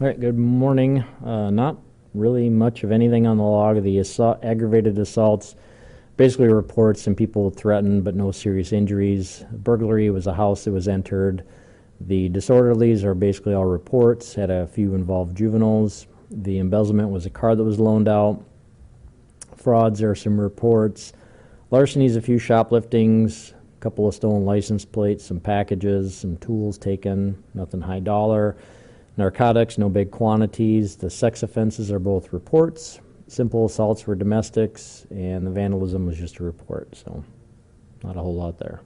All right, good morning. Not really much of anything on the log. The aggravated assaults, basically reports some people threatened but no serious injuries. Burglary was a house that was entered. The disorderlies are basically all reports, had a few involved juveniles. The embezzlement was a car that was loaned out. Frauds are some reports. Larcenies, a few shopliftings, a couple of stolen license plates, some packages, some tools taken, nothing high dollar. Narcotics, no big quantities. The sex offenses are both reports. Simple assaults were domestics, and the vandalism was just a report, so not a whole lot there.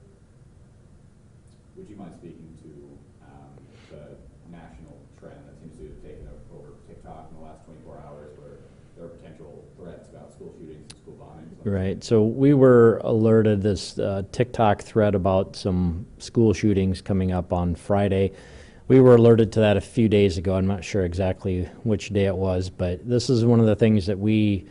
Would you mind speaking to the national trend that seems to have taken over TikTok in the last 24 hours where there are potential threats about school shootings and school bombings? Right, so we were alerted this TikTok thread about some school shootings coming up on Friday. We were alerted to that a few days ago. I'm not sure exactly which day it was, but this is one of the things that we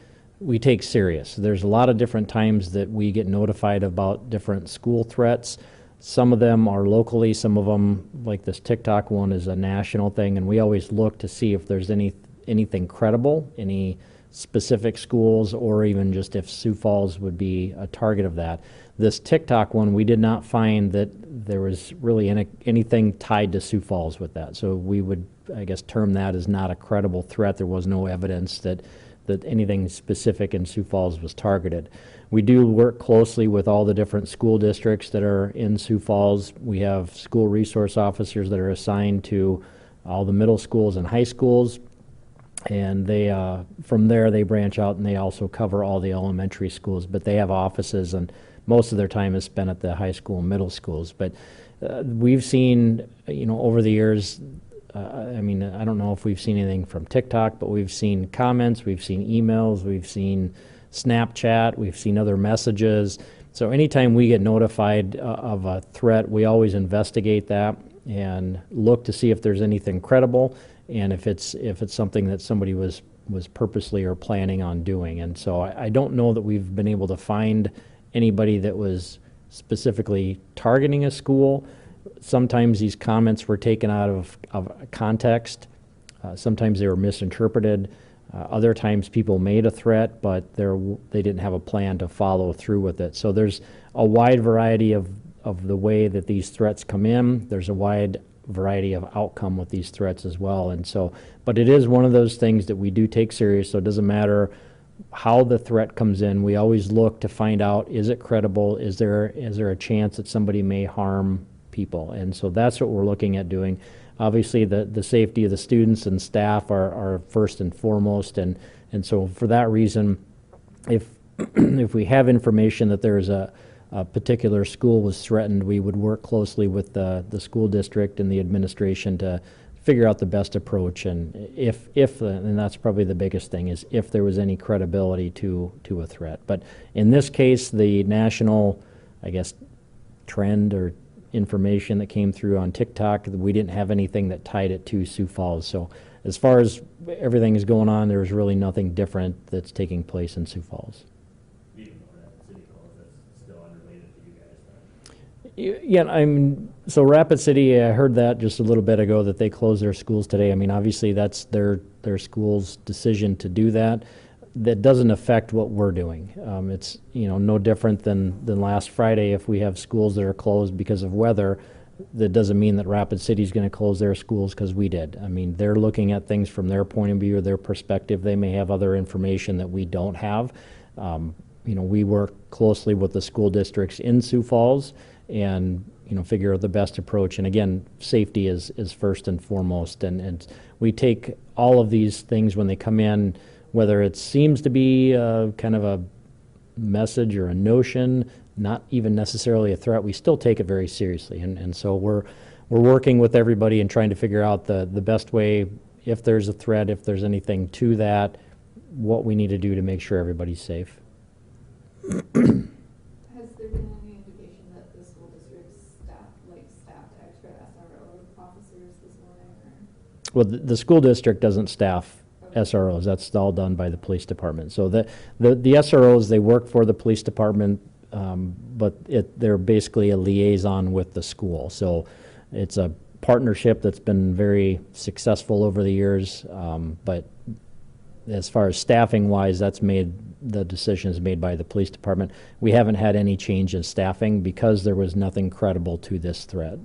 take serious. There's a lot of different times that we get notified about different school threats. Some of them are locally, some of them, like this TikTok one, is a national thing, and we always look to see if there's anything credible, any specific schools, or even just if Sioux Falls would be a target of that. This TikTok one, we did not find that there was really anything tied to Sioux Falls with that. So we would, I guess, term that as not a credible threat. There was no evidence that anything specific in Sioux Falls was targeted. We do work closely with all the different school districts that are in Sioux Falls. We have school resource officers that are assigned to all the middle schools and high schools. And they, from there, they branch out and they also cover all the elementary schools. But they have offices, and most of their time is spent at the high school and middle schools. But we've seen, over the years, I mean, I don't know if we've seen anything from TikTok, but we've seen comments, we've seen emails, we've seen Snapchat, we've seen other messages. So anytime we get notified of a threat, we always investigate that and look to see if there's anything credible, and if it's something that somebody was purposely or planning on doing. And so I don't know that we've been able to find anybody that was specifically targeting a school. Sometimes these comments were taken out of context. Sometimes they were misinterpreted. Other times people made a threat, but they didn't have a plan to follow through with it. So there's a wide variety of the way that these threats come in. There's a wide variety of outcome with these threats as well. And so, but it is one of those things that we do take serious. So it doesn't matter how the threat comes in. We always look to find out, is it credible? Is there a chance that somebody may harm people? And so that's what we're looking at doing. Obviously, the safety of the students and staff are first and foremost. And so for that reason, if we have information that there's a particular school was threatened, we would work closely with the school district and the administration to figure out the best approach, and if and that's probably the biggest thing, is if there was any credibility to a threat. But in this case, the national, I guess, trend or information that came through on TikTok, we didn't have anything that tied it to Sioux Falls. So as far as everything is going on, there's really nothing different that's taking place in Sioux Falls. Yeah, so Rapid City, I heard that just a little bit ago that they closed their schools today. I mean, obviously that's their school's decision to do that. That doesn't affect what we're doing. It's no different than last Friday. If we have schools that are closed because of weather, that doesn't mean that Rapid City is going to close their schools because we did. I mean, they're looking at things from their point of view or their perspective. They may have other information that we don't have. We work closely with the school districts in Sioux Falls and figure out the best approach. And again, safety is first and foremost. And we take all of these things when they come in, whether it seems to be kind of a message or a notion, not even necessarily a threat, we still take it very seriously. And so we're working with everybody and trying to figure out the best way, if there's a threat, if there's anything to that, what we need to do to make sure everybody's safe. Has there been any indication that the school district staffed extra SRO officers this morning? Or? Well, the school district doesn't staff SROs. That's all done by the police department. So the SROs, they work for the police department, but they're basically a liaison with the school. So it's a partnership that's been very successful over the years, but as far as staffing wise, the decision is made by the police department. We haven't had any change in staffing because there was nothing credible to this threat.